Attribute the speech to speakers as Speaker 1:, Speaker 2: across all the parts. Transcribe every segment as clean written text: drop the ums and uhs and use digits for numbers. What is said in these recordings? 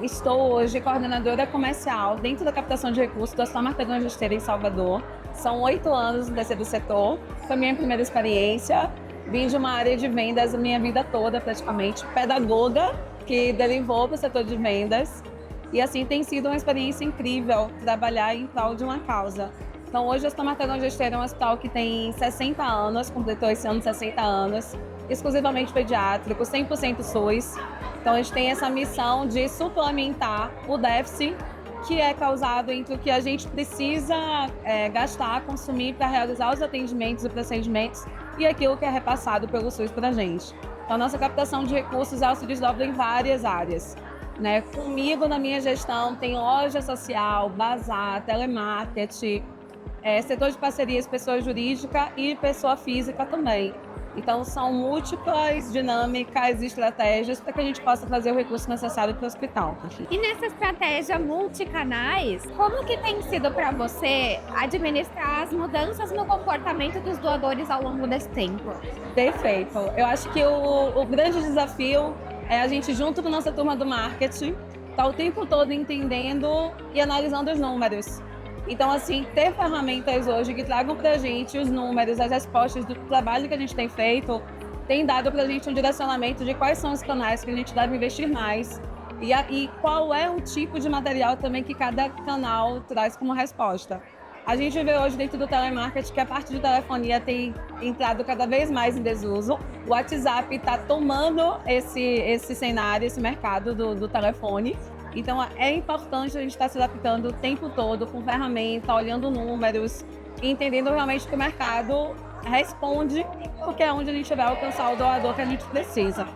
Speaker 1: Estou hoje coordenadora comercial dentro da captação de recursos da Soma Martedão Gesteira em Salvador. São 8 anos no terceiro setor, foi minha primeira experiência. Vim de uma área de vendas a minha vida toda, praticamente, pedagoga, que derivou para o setor de vendas. E assim tem sido uma experiência incrível trabalhar em prol de uma causa. Então hoje a Soma Martedão Gesteira é um hospital que tem 60 anos, completou esse ano 60 anos, exclusivamente pediátrico, 100% SUS. Então a gente tem essa missão de suplementar o déficit que é causado entre o que a gente precisa gastar, consumir para realizar os atendimentos e procedimentos e aquilo que é repassado pelo SUS para a gente. Então a nossa captação de recursos ela se desdobra em várias áreas. Comigo, na minha gestão, tem loja social, bazar, telemarketing, setor de parcerias, pessoa jurídica e pessoa física também. Então, são múltiplas dinâmicas e estratégias para que a gente possa trazer o recurso necessário para o hospital.
Speaker 2: E nessa estratégia multicanais, como que tem sido para você administrar as mudanças no comportamento dos doadores ao longo desse tempo?
Speaker 1: Perfeito. Eu acho que o grande desafio é a gente, junto com a nossa turma do marketing, estar o tempo todo entendendo e analisando os números. Então, assim, ter ferramentas hoje que tragam para a gente os números, as respostas do trabalho que a gente tem feito, tem dado para a gente um direcionamento de quais são os canais que a gente deve investir mais e qual é o tipo de material também que cada canal traz como resposta. A gente vê hoje dentro do telemarketing que a parte de telefonia tem entrado cada vez mais em desuso. O WhatsApp está tomando esse cenário, esse mercado do telefone. Então, é importante a gente estar se adaptando o tempo todo com ferramenta, olhando números, entendendo realmente que o mercado responde, porque é onde a gente vai alcançar o doador que a gente precisa.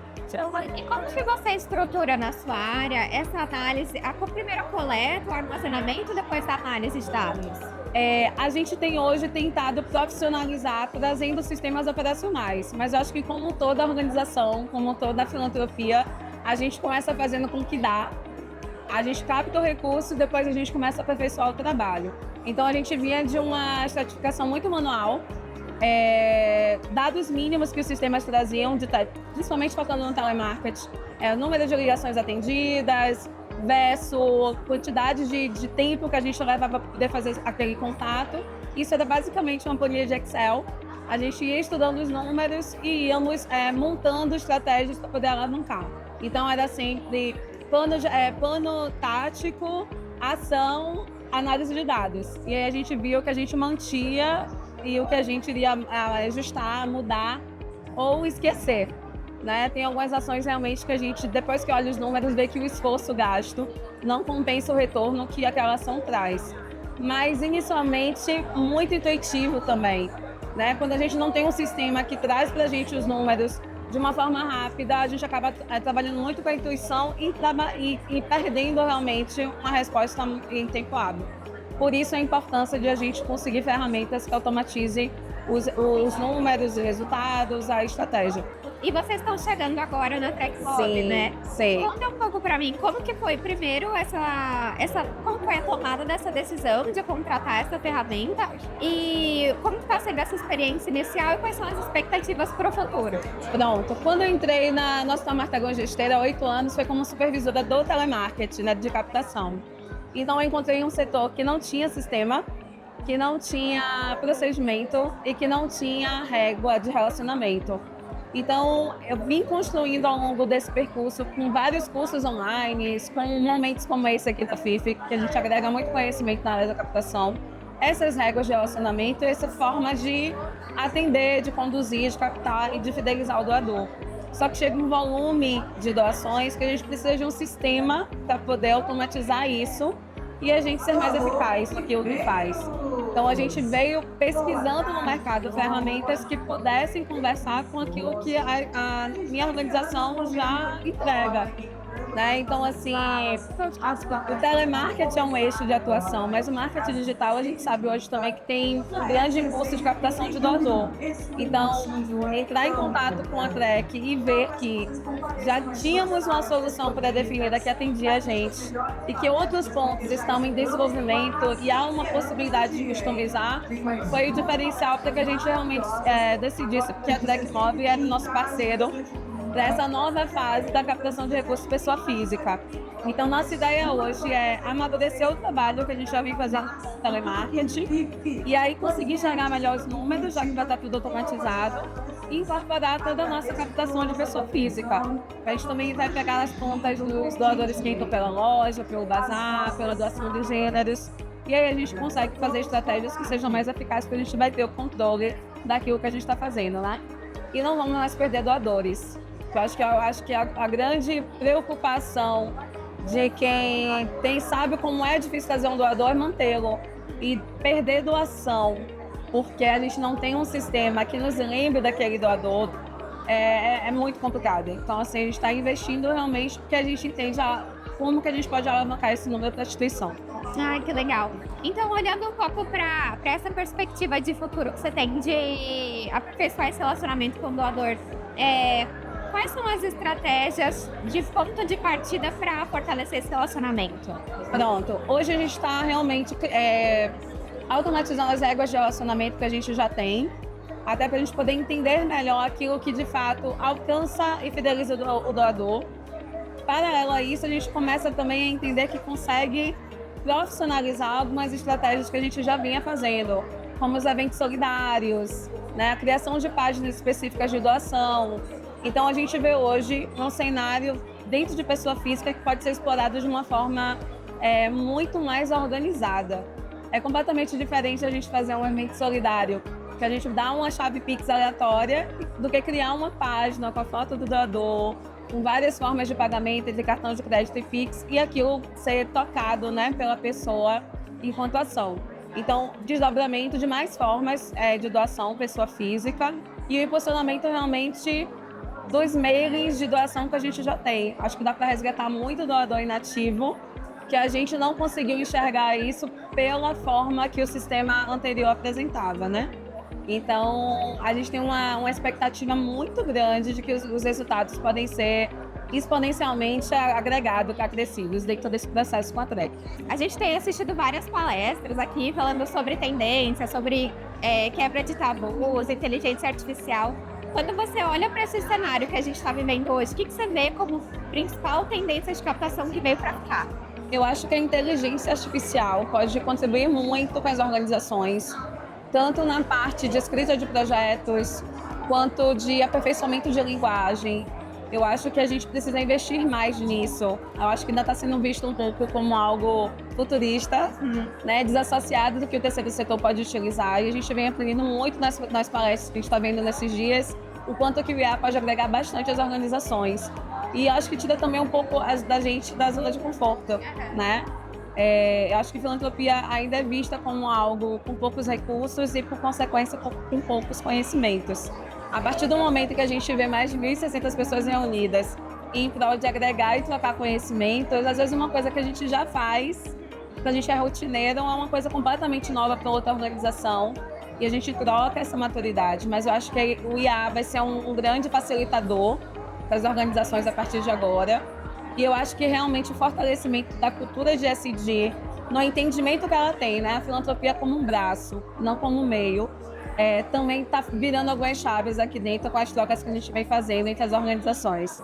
Speaker 2: E como que você estrutura na sua área essa análise, a primeira coleta, o armazenamento, depois da análise de dados?
Speaker 1: A gente tem hoje tentado profissionalizar, trazendo sistemas operacionais, mas eu acho que como toda organização, como toda filantropia, a gente começa fazendo com o que dá. A gente capta o recurso e depois a gente começa a aperfeiçoar o trabalho. Então, a gente vinha de uma estratificação muito manual, dados mínimos que os sistemas traziam, principalmente focando no telemarketing, número de ligações atendidas, versus quantidade de tempo que a gente leva para poder fazer aquele contato. Isso era basicamente uma planilha de Excel. A gente ia estudando os números e íamos montando estratégias para poder alavancar. Então, era sempre plano tático, ação, análise de dados. E aí a gente viu o que a gente mantinha e o que a gente iria ajustar, mudar ou esquecer. Tem algumas ações realmente que a gente, depois que olha os números, vê que o esforço gasto não compensa o retorno que aquela ação traz. Mas, inicialmente, muito intuitivo também. Quando a gente não tem um sistema que traz para a gente os números de uma forma rápida, a gente acaba trabalhando muito com a intuição e perdendo realmente uma resposta em tempo hábil. Por isso a importância de a gente conseguir ferramentas que automatizem os números, os resultados, a estratégia.
Speaker 2: E vocês estão chegando agora na TechMob, né?
Speaker 1: Sim.
Speaker 2: Conta um pouco para mim, como que foi primeiro como foi a tomada dessa decisão de contratar essa ferramenta e como está sendo essa experiência inicial e quais são as expectativas para o futuro?
Speaker 1: Pronto, quando eu entrei na nossa Soma Martedão Gesteira há 8 anos, foi como supervisora do telemarketing, de captação. Então eu encontrei um setor que não tinha sistema, que não tinha procedimento e que não tinha régua de relacionamento. Então, eu vim construindo ao longo desse percurso com vários cursos online, com momentos como esse aqui da FIF, que a gente agrega muito conhecimento na área da captação, essas regras de relacionamento, essa forma de atender, de conduzir, de captar e de fidelizar o doador. Só que chega um volume de doações que a gente precisa de um sistema para poder automatizar isso e a gente ser mais eficaz naquilo que faz. Então, a gente veio pesquisando no mercado ferramentas que pudessem conversar com aquilo que a minha organização já entrega. Então, assim, o telemarketing é um eixo de atuação, mas o marketing digital a gente sabe hoje também que tem um grande impulso de captação de doador. Então, entrar em contato com a Trek e ver que já tínhamos uma solução pré-definida que atendia a gente e que outros pontos estão em desenvolvimento e há uma possibilidade de customizar, foi o diferencial para que a gente realmente decidisse que a TechMob era o nosso parceiro para essa nova fase da captação de recursos pessoa física. Então, nossa ideia hoje é amadurecer o trabalho que a gente já vem fazendo com telemarketing e aí conseguir chegar melhor os números, já que vai estar tudo automatizado, e incorporar toda a nossa captação de pessoa física. A gente também vai pegar as contas dos doadores que entram pela loja, pelo bazar, pela doação de gêneros, e aí a gente consegue fazer estratégias que sejam mais eficazes, porque a gente vai ter o controle daquilo que a gente está fazendo, né? E não vamos mais perder doadores. Eu acho que a grande preocupação de quem sabe como é difícil fazer um doador é mantê-lo. E perder doação, porque a gente não tem um sistema que nos lembre daquele doador, é muito complicado. Então, assim, a gente está investindo realmente porque a gente entende como que a gente pode alavancar esse número para a instituição.
Speaker 2: Ai, que legal. Então, olhando um pouco para essa perspectiva de futuro que você tem de aperfeiçoar esse relacionamento com o doador, quais são as estratégias de ponto de partida para fortalecer esse relacionamento?
Speaker 1: Pronto. Hoje a gente está realmente automatizando as regras de relacionamento que a gente já tem, até para a gente poder entender melhor aquilo que de fato alcança e fideliza o doador. Paralelo a isso, a gente começa também a entender que consegue profissionalizar algumas estratégias que a gente já vinha fazendo, como os eventos solidários, né, a criação de páginas específicas de doação. Então, a gente vê hoje um cenário dentro de pessoa física que pode ser explorado de uma forma muito mais organizada. É completamente diferente a gente fazer um evento solidário, que a gente dá uma chave Pix aleatória, do que criar uma página com a foto do doador, com várias formas de pagamento entre cartão de crédito e Pix, e aquilo ser tocado, né, pela pessoa enquanto ação. Então, desdobramento de mais formas de doação, pessoa física, e o impulsionamento realmente dos meios de doação que a gente já tem. Acho que dá para resgatar muito doador inativo, que a gente não conseguiu enxergar isso pela forma que o sistema anterior apresentava, né? Então, a gente tem uma expectativa muito grande de que os resultados podem ser exponencialmente agregados, acrescidos dentro desse processo com a TREC.
Speaker 2: A gente tem assistido várias palestras aqui falando sobre tendência, sobre quebra de tabus, inteligência artificial. Quando você olha para esse cenário que a gente está vivendo hoje, o que você vê como principal tendência de captação que veio para ficar?
Speaker 1: Eu acho que a inteligência artificial pode contribuir muito com as organizações, tanto na parte de escrita de projetos, quanto de aperfeiçoamento de linguagem. Eu acho que a gente precisa investir mais nisso. Eu acho que ainda está sendo visto um pouco como algo futurista, né, desassociado do que o terceiro setor pode utilizar. E a gente vem aprendendo muito nas palestras que a gente está vendo nesses dias, o quanto que o IA pode agregar bastante às organizações. E acho que tira também um pouco da gente da zona de conforto, né? Eu acho que filantropia ainda é vista como algo com poucos recursos e, por consequência, com poucos conhecimentos. A partir do momento que a gente vê mais de 1.600 pessoas reunidas em prol de agregar e trocar conhecimentos, às vezes uma coisa que a gente já faz, que a gente é rotineiro, é uma coisa completamente nova para outra organização e a gente troca essa maturidade. Mas eu acho que o IA vai ser um grande facilitador para as organizações a partir de agora. E eu acho que realmente o fortalecimento da cultura de ESG, no entendimento que ela tem, né? A filantropia como um braço, não como um meio, também está virando algumas chaves aqui dentro com as trocas que a gente vem fazendo entre as organizações.